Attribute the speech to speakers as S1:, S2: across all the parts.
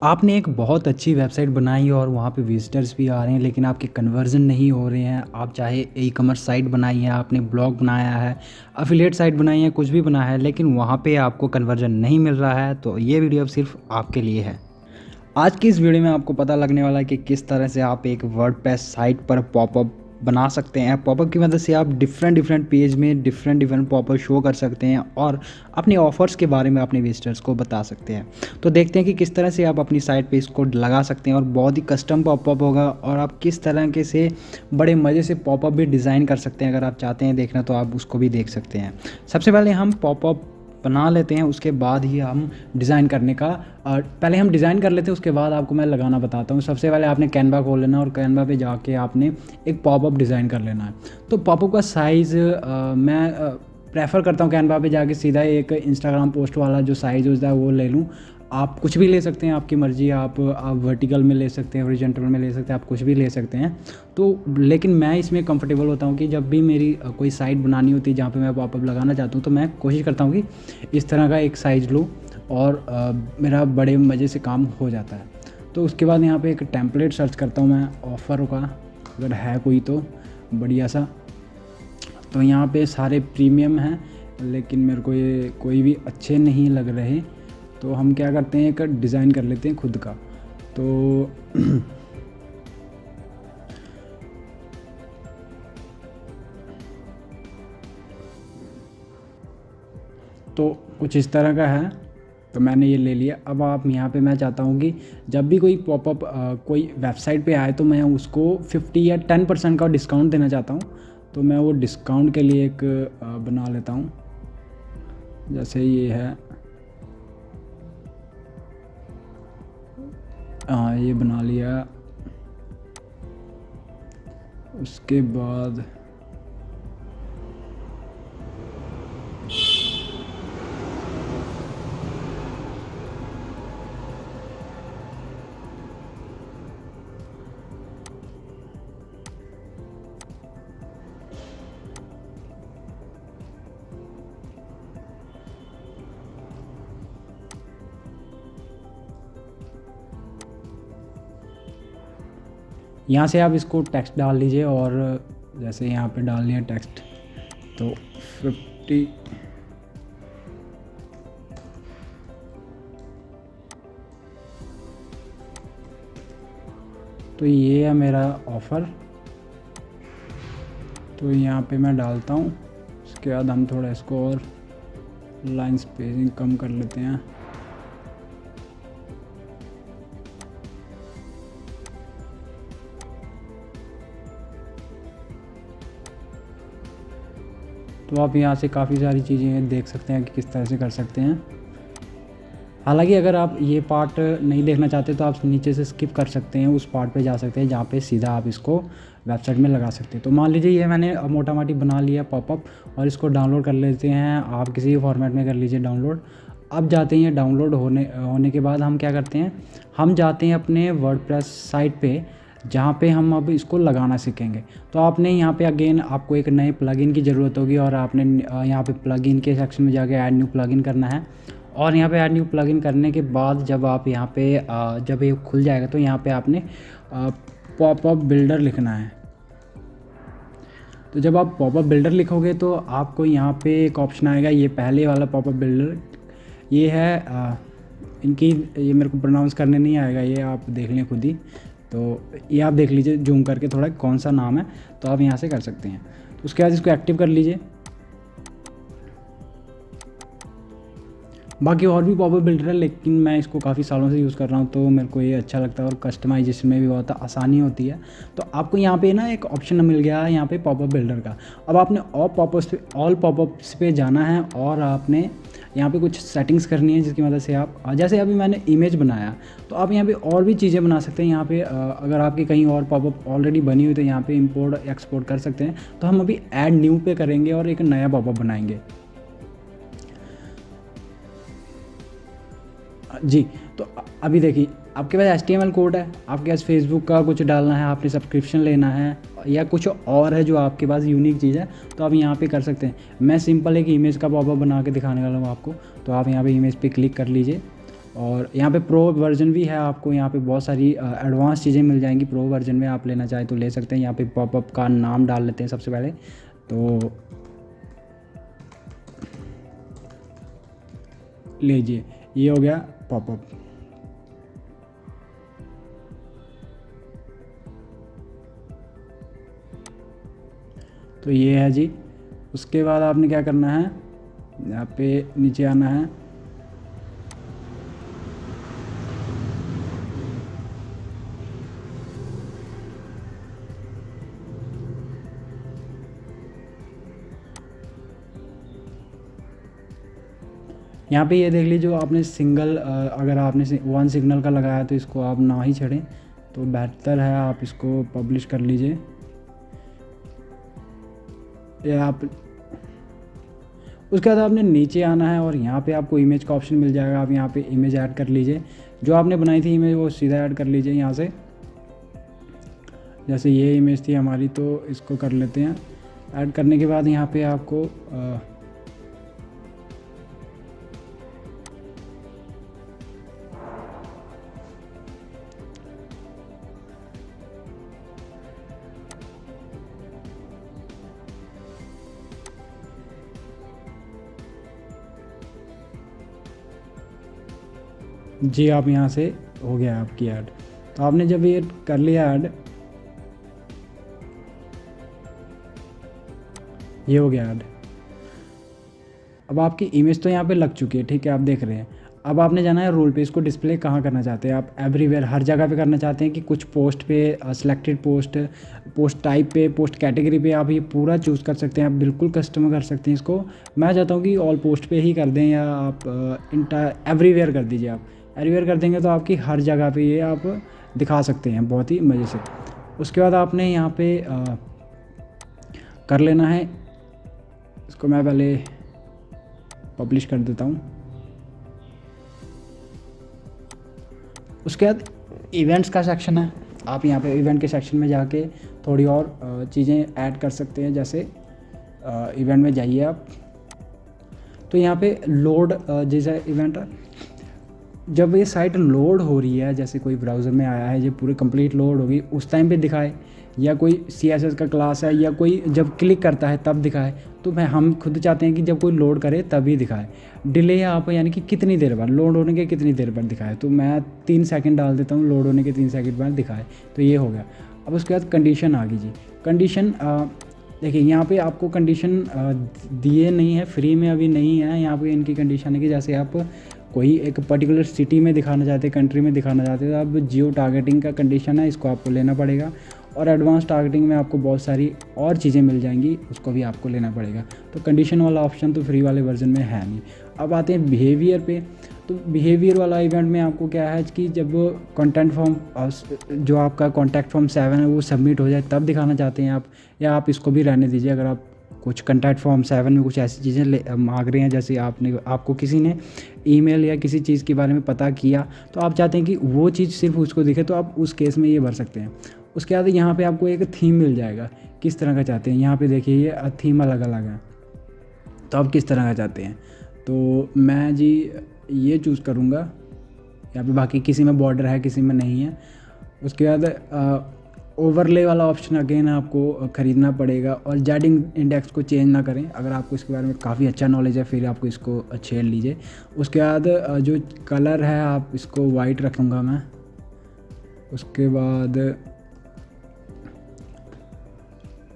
S1: आपने एक बहुत अच्छी वेबसाइट बनाई और वहाँ पे विज़िटर्स भी आ रहे हैं, लेकिन आपके कन्वर्जन नहीं हो रहे हैं। आप चाहे ई-कॉमर्स साइट बनाई है, आपने ब्लॉग बनाया है, एफ़िलिएट साइट बनाई है, कुछ भी बनाया है, लेकिन वहाँ पे आपको कन्वर्जन नहीं मिल रहा है, तो ये वीडियो अब सिर्फ़ आपके लिए है। आज की इस वीडियो में आपको पता लगने वाला है कि किस तरह से आप एक वर्डप्रेस साइट पर पॉपअप बना सकते हैं। पॉपअप की मदद से आप डिफरेंट पेज में डिफरेंट पॉपअप शो कर सकते हैं और अपने ऑफ़र्स के बारे में अपने विजिटर्स को बता सकते हैं। तो देखते हैं कि किस तरह से आप अपनी साइट पे इसको लगा सकते हैं और बहुत ही कस्टम पॉपअप होगा और आप किस तरह के से बड़े मज़े से पॉपअप भी डिज़ाइन कर सकते हैं। अगर आप चाहते हैं देखना तो आप उसको भी देख सकते हैं। सबसे पहले हम पॉपअप बना लेते हैं, उसके बाद ही हम डिज़ाइन करने का पहले हम डिज़ाइन कर लेते हैं, उसके बाद आपको मैं लगाना बताता हूँ। सबसे पहले आपने कैनवा खोल लेना और कैनवा पे जाके आपने एक पॉपअप डिज़ाइन कर लेना है। तो पॉपअप का साइज़ मैं प्रेफर करता हूँ कैनवा पे जाके सीधा एक इंस्टाग्राम पोस्ट वाला जो साइज़ होता है वो ले लूँ। आप कुछ भी ले सकते हैं, आपकी मर्ज़ी। आप वर्टिकल में ले सकते हैं, हॉरिजॉन्टल में ले सकते हैं, आप कुछ भी ले सकते हैं। तो लेकिन मैं इसमें कंफर्टेबल होता हूँ कि जब भी मेरी कोई साइट बनानी होती है जहाँ पे मैं पॉपअप लगाना चाहता हूँ, तो मैं कोशिश करता हूँ कि इस तरह का एक साइज़ लूँ और मेरा बड़े मज़े से काम हो जाता है। तो उसके बाद यहाँ पे एक टेम्पलेट सर्च करता हूँ मैं ऑफ़र का, अगर है कोई तो बढ़िया सा। तो यहाँ पे सारे प्रीमियम हैं, लेकिन मेरे को ये कोई भी अच्छे नहीं लग रहे। तो हम क्या करते हैं, एक डिज़ाइन कर लेते हैं खुद का। तो तो कुछ इस तरह का है। तो मैंने ये ले लिया। अब आप यहाँ पे मैं चाहता हूँ कि जब भी कोई पॉपअप कोई वेबसाइट पे आए तो मैं उसको 50 या 10% का डिस्काउंट देना चाहता हूँ। तो मैं वो डिस्काउंट के लिए एक बना लेता हूँ। जैसे ये है, ये बना लिया। उसके बाद यहाँ से आप इसको टेक्स्ट डाल लीजिए और जैसे यहाँ पे डाल लिया टेक्स्ट, तो 50 तो ये है मेरा ऑफ़र। तो यहाँ पे मैं डालता हूँ। उसके बाद हम थोड़ा इसको और लाइन स्पेसिंग कम कर लेते हैं। तो आप यहाँ से काफ़ी सारी चीज़ें देख सकते हैं कि किस तरह से कर सकते हैं। हालांकि अगर आप ये पार्ट नहीं देखना चाहते तो आप नीचे से स्किप कर सकते हैं, उस पार्ट पे जा सकते हैं जहाँ पे सीधा आप इसको वेबसाइट में लगा सकते हैं। तो मान लीजिए ये मैंने मोटा मोटी बना लिया पॉपअप और इसको डाउनलोड कर लेते हैं। आप किसी भी फॉर्मेट में कर लीजिए डाउनलोड। अब जाते हैं डाउनलोड होने के बाद हम क्या करते हैं, हम जाते हैं अपने वर्डप्रेस साइट पे जहाँ पे हम अब इसको लगाना सीखेंगे। तो आपने यहाँ पे अगेन आपको एक नए प्लगइन की ज़रूरत होगी और आपने यहाँ पे प्लगइन के सेक्शन में जाके ऐड न्यू प्लगइन करना है। और यहाँ पे ऐड न्यू प्लगइन करने के बाद जब आप यहाँ पे जब ये खुल जाएगा तो यहाँ पे आपने पॉपअप बिल्डर लिखना है। तो जब आप पॉपअप बिल्डर लिखोगे तो आपको यहाँ पे एक ऑप्शन आएगा, ये पहले वाला पॉपअप बिल्डर ये है। इनकी ये मेरे को प्रोनाउंस करने नहीं आएगा, ये आप देख लें खुद ही। तो ये आप देख लीजिए जूम करके थोड़ा कौन सा नाम है, तो आप यहाँ से कर सकते हैं। तो उसके बाद इसको एक्टिव कर लीजिए। बाकी और भी पॉपअप बिल्डर है, लेकिन मैं इसको काफ़ी सालों से यूज़ कर रहा हूँ तो मेरे को ये अच्छा लगता है और कस्टमाइजेशन में भी बहुत आसानी होती है। तो आपको यहाँ पे ना एक ऑप्शन मिल गया है यहाँ पे पॉपअप बिल्डर का। अब आपने ऑल पॉपअप्स पे जाना है और आपने यहाँ पे कुछ सेटिंग्स करनी है जिसकी मदद से आप जैसे अभी मैंने इमेज बनाया तो आप यहाँ पे और भी चीज़ें बना सकते हैं। यहाँ पे अगर आपकी कहीं और पॉपअप ऑलरेडी बनी हुई तो यहाँ पे इंपोर्ट एक्सपोर्ट कर सकते हैं। तो हम अभी ऐड न्यू पे करेंगे और एक नया पॉपअप बनाएंगे जी। तो अभी देखिए आपके पास HTML कोड है, आपके पास फेसबुक का कुछ डालना है, आपने सब्सक्रिप्शन लेना है या कुछ और है जो आपके पास यूनिक चीज़ है, तो आप यहाँ पे कर सकते हैं। मैं सिंपल एक इमेज का पॉपअप बना के दिखाने वाला हूँ आपको। तो आप यहाँ पे इमेज पे क्लिक कर लीजिए और यहाँ पे प्रो वर्जन भी है, आपको यहाँ पे बहुत सारी एडवांस चीज़ें मिल जाएंगी। प्रो वर्जन में आप लेना चाहें तो ले सकते हैं। यहाँ पे पॉपअप का नाम डाल लेते हैं सबसे पहले, तो लीजिए ये हो गया पॉपअप। तो ये है जी। उसके बाद आपने क्या करना है, यहाँ पे नीचे आना है। यहाँ पे ये देख लीजिए, जो आपने सिंगल अगर आपने 1 सिग्नल का लगाया तो इसको आप ना ही छेड़ें, तो बेहतर है आप इसको पब्लिश कर लीजिए। या आप उसके बाद आपने नीचे आना है और यहाँ पे आपको इमेज का ऑप्शन मिल जाएगा। आप यहाँ पे इमेज ऐड कर लीजिए, जो आपने बनाई थी इमेज वो सीधा ऐड कर लीजिए यहाँ से। जैसे ये इमेज थी हमारी, तो इसको कर लेते हैं। ऐड करने के बाद यहाँ पे आपको जी आप यहाँ से हो गया आपकी ऐड। तो आपने जब ये कर लिया ऐड, ये हो गया ऐड। अब आपकी इमेज तो यहाँ पे लग चुकी है, ठीक है, आप देख रहे हैं। अब आपने जाना है रोल पे। इसको डिस्प्ले कहाँ करना चाहते हैं आप? एवरीवेयर, हर जगह पे करना चाहते हैं कि कुछ पोस्ट पे, सिलेक्टेड पोस्ट, पोस्ट टाइप पे, पोस्ट कैटेगरी पे, आप ये पूरा चूज़ कर सकते हैं। आप बिल्कुल कस्टम कर सकते हैं इसको। मैं चाहता हूँ कि ऑल पोस्ट पे ही कर दें, या आप एवरीवेयर कर दीजिए। आप एवरीवेयर कर देंगे तो आपकी हर जगह पे ये आप दिखा सकते हैं बहुत ही मज़े से। उसके बाद आपने यहाँ पे कर लेना है इसको। मैं पहले पब्लिश कर देता हूँ। उसके बाद इवेंट्स का सेक्शन है। आप यहाँ पे इवेंट के सेक्शन में जाके थोड़ी और चीज़ें ऐड कर सकते हैं। जैसे इवेंट में जाइए आप, तो यहाँ पे लोड, जैसे इवेंट जब ये साइट लोड हो रही है, जैसे कोई ब्राउज़र में आया है, ये पूरी कंप्लीट लोड होगी उस टाइम पे दिखाए, या कोई CSS का क्लास है, या कोई जब क्लिक करता है तब दिखाए। तो हम खुद चाहते हैं कि जब कोई लोड करे तभी दिखाए। डिले आप यानी कि कितनी देर बाद, लोड होने के कितनी देर बाद दिखाए, तो मैं 3 सेकंड डाल देता हूँ, लोड होने के 3 सेकंड बाद दिखाए। तो ये हो गया। अब उसके बाद कंडीशन आ गई जी। कंडीशन देखिए, यहाँ पे आपको कंडीशन दिए नहीं है, फ्री में अभी नहीं है। यहाँ पे इनकी कंडीशन है कि जैसे आप कोई एक पर्टिकुलर सिटी में दिखाना चाहते हैं, कंट्री में दिखाना चाहते हैं, तो अब जियो टारगेटिंग का कंडीशन है, इसको आपको लेना पड़ेगा। और एडवांस टारगेटिंग में आपको बहुत सारी और चीज़ें मिल जाएंगी, उसको भी आपको लेना पड़ेगा। तो कंडीशन वाला ऑप्शन तो फ्री वाले वर्जन में है नहीं। अब आते हैं बिहेवियर पे। तो बिहेवियर वाला इवेंट में आपको क्या है कि जब कॉन्टेंट फॉर्म, जो आपका कॉन्टैक्ट फॉर्म 7 है वो सबमिट हो जाए तब दिखाना चाहते हैं आप, या आप इसको भी रहने दीजिए। अगर आप कुछ कॉन्टैक्ट फॉर्म 7 में कुछ ऐसी चीज़ें मांग रहे हैं, जैसे आपको किसी ने ईमेल या किसी चीज़ के बारे में पता किया, तो आप चाहते हैं कि वो चीज़ सिर्फ उसको दिखे, तो आप उस केस में ये भर सकते हैं। उसके बाद यहाँ पे आपको एक थीम मिल जाएगा, किस तरह का चाहते हैं। यहाँ पे देखिए ये थीम अलग अलग है, तो आप किस तरह का चाहते हैं। तो मैं जी ये चूज़ करूँगा। यहाँ पे बाकी किसी में बॉर्डर है, किसी में नहीं है। उसके बाद ओवरले वाला ऑप्शन अगेन आपको ख़रीदना पड़ेगा। और जेडिंग इंडेक्स को चेंज ना करें। अगर आपको इसके बारे में काफ़ी अच्छा नॉलेज है फिर आपको इसको छेड़ लीजिए। उसके बाद जो कलर है आप इसको वाइट रखूँगा मैं। उसके बाद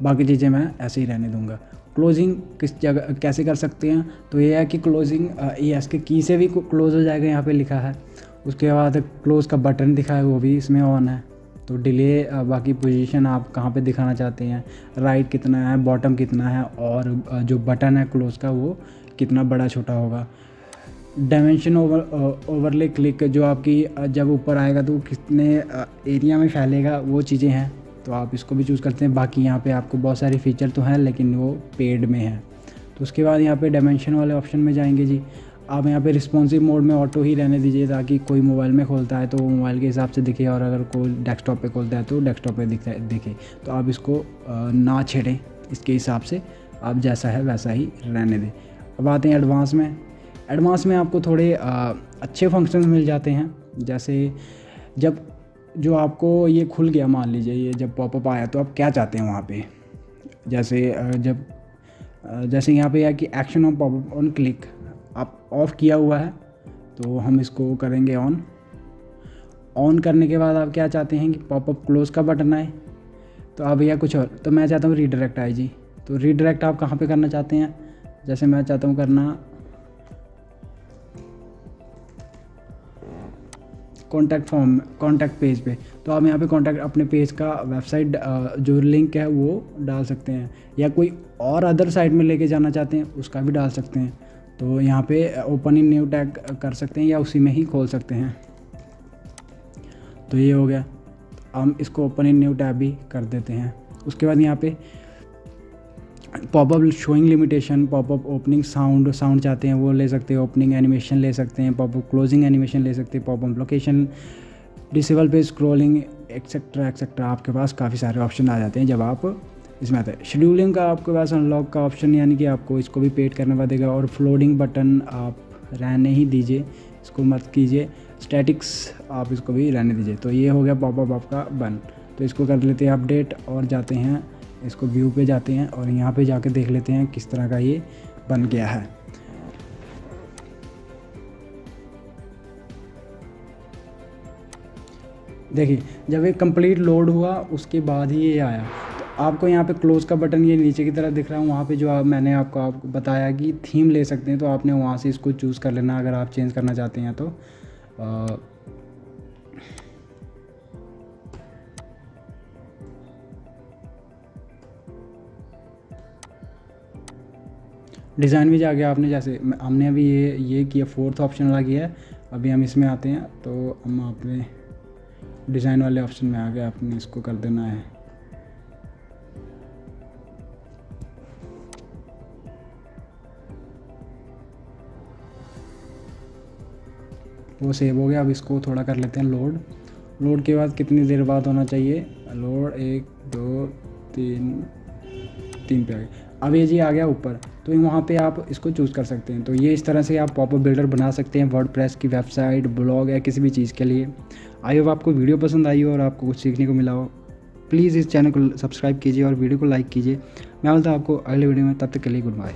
S1: बाकी चीज़ें मैं ऐसे ही रहने दूँगा। क्लोजिंग किस जगह कैसे कर सकते हैं, तो ये है कि क्लोजिंग ES के की से भी क्लोज़ हो जाएगा, यहाँ पे लिखा है। उसके बाद क्लोज़ का बटन दिखा है वो भी इसमें ऑन है। तो डिले, बाकी पोजीशन आप कहाँ पे दिखाना चाहते हैं, राइट कितना है, बॉटम कितना है, और जो बटन है क्लोज़ का वो कितना बड़ा छोटा होगा। डायमेंशन ओवरले क्लिक, जो आपकी जब ऊपर आएगा तो कितने एरिया में फैलेगा, वो चीज़ें हैं। तो आप इसको भी चूज़ करते हैं। बाकी यहाँ पे आपको बहुत सारे फीचर तो हैं लेकिन वो पेड में है। तो उसके बाद यहाँ पे डायमेंशन वाले ऑप्शन में जाएंगे जी। आप यहाँ पे रिस्पॉन्सिव मोड में ऑटो ही रहने दीजिए, ताकि कोई मोबाइल में खोलता है तो वो मोबाइल के हिसाब से दिखे, और अगर कोई डेस्कटॉप पे खोलता है तो डेस्कटॉप पे दिखे। तो आप इसको ना छेड़ें, इसके हिसाब से आप जैसा है वैसा ही रहने दें। अब आते हैं एडवांस में। एडवांस में आपको थोड़े अच्छे फंक्शंस मिल जाते हैं। जैसे जब जो आपको ये खुल गया, मान लीजिए ये जब पॉपअप आया, तो आप क्या चाहते हैं वहाँ पे। जैसे जैसे यहाँ पे है कि action on popup on click, आप ऑफ़ किया हुआ है, तो हम इसको करेंगे ऑन करने के बाद आप क्या चाहते हैं कि पॉपअप क्लोज़ का बटन आए, तो अब या कुछ और। तो मैं चाहता हूँ रीडायरेक्ट आए जी। तो रीडायरेक्ट आप कहाँ पे करना चाहते हैं, जैसे मैं चाहता हूँ करना कॉन्टैक्ट पेज पे। तो आप यहाँ पे कॉन्टैक्ट अपने पेज का वेबसाइट जो लिंक है वो डाल सकते हैं, या कोई और अदर साइट में लेके जाना चाहते हैं उसका भी डाल सकते हैं। तो यहाँ पे ओपन इन न्यू टैग कर सकते हैं या उसी में ही खोल सकते हैं। तो ये हो गया, हम इसको ओपन इन न्यू टैब भी कर देते हैं। उसके बाद यहाँ पे popup showing limitation, popup opening sound चाहते हैं वो ले सकते हैं, ओपनिंग एनिमेशन ले सकते हैं, पॉपअप क्लोजिंग एनिमेशन ले सकते हैं, पॉपअप लोकेशन, डिसेबल पे स्क्रॉलिंग, एक्सेट्रा एक्सेट्रा। आपके पास काफ़ी सारे ऑप्शन आ जाते हैं जब आप इसमें आते हैं। शेड्यूलिंग का आपके पास अनलॉक का ऑप्शन, यानी कि आपको इसको भी पेड करना पड़ेगा। और फ्लोटिंग बटन आप रहने ही दीजिए, इसको मत कीजिए। स्टैटिक्स आप इसको भी रहने दीजिए। तो ये हो गया पॉपअप आपका बंद। तो इसको कर लेते हैं अपडेट और जाते हैं इसको व्यू पे जाते हैं और यहाँ पे जाके देख लेते हैं किस तरह का ये बन गया है। देखिए जब ये कंप्लीट लोड हुआ उसके बाद ही ये आया। तो आपको यहाँ पे क्लोज़ का बटन ये नीचे की तरफ दिख रहा है, वहाँ पे जो मैंने आपको बताया कि थीम ले सकते हैं, तो आपने वहाँ से इसको चूज़ कर लेना अगर आप चेंज करना चाहते हैं तो। डिज़ाइन भी जा गया आपने, जैसे हमने अभी ये किया, फोर्थ ऑप्शन वाला किया है। अभी हम इसमें आते हैं, तो हम अपने डिज़ाइन वाले ऑप्शन में आ गए, आपने इसको कर देना है। वो सेव हो गया। अब इसको थोड़ा कर लेते हैं लोड के बाद कितनी देर बाद होना चाहिए लोड, 1 2 3 पे आ गया। अब ये जी आ गया ऊपर, तो वहाँ पे आप इसको चूज़ कर सकते हैं। तो ये इस तरह से आप पॉपअप बिल्डर बना सकते हैं वर्डप्रेस की वेबसाइट, ब्लॉग या किसी भी चीज़ के लिए। आई होप आपको वीडियो पसंद आई हो और आपको कुछ सीखने को मिला हो। प्लीज़ इस चैनल को सब्सक्राइब कीजिए और वीडियो को लाइक कीजिए। मैं बोलता हूँ आपको अगले वीडियो में, तब तक के लिए गुड बाय।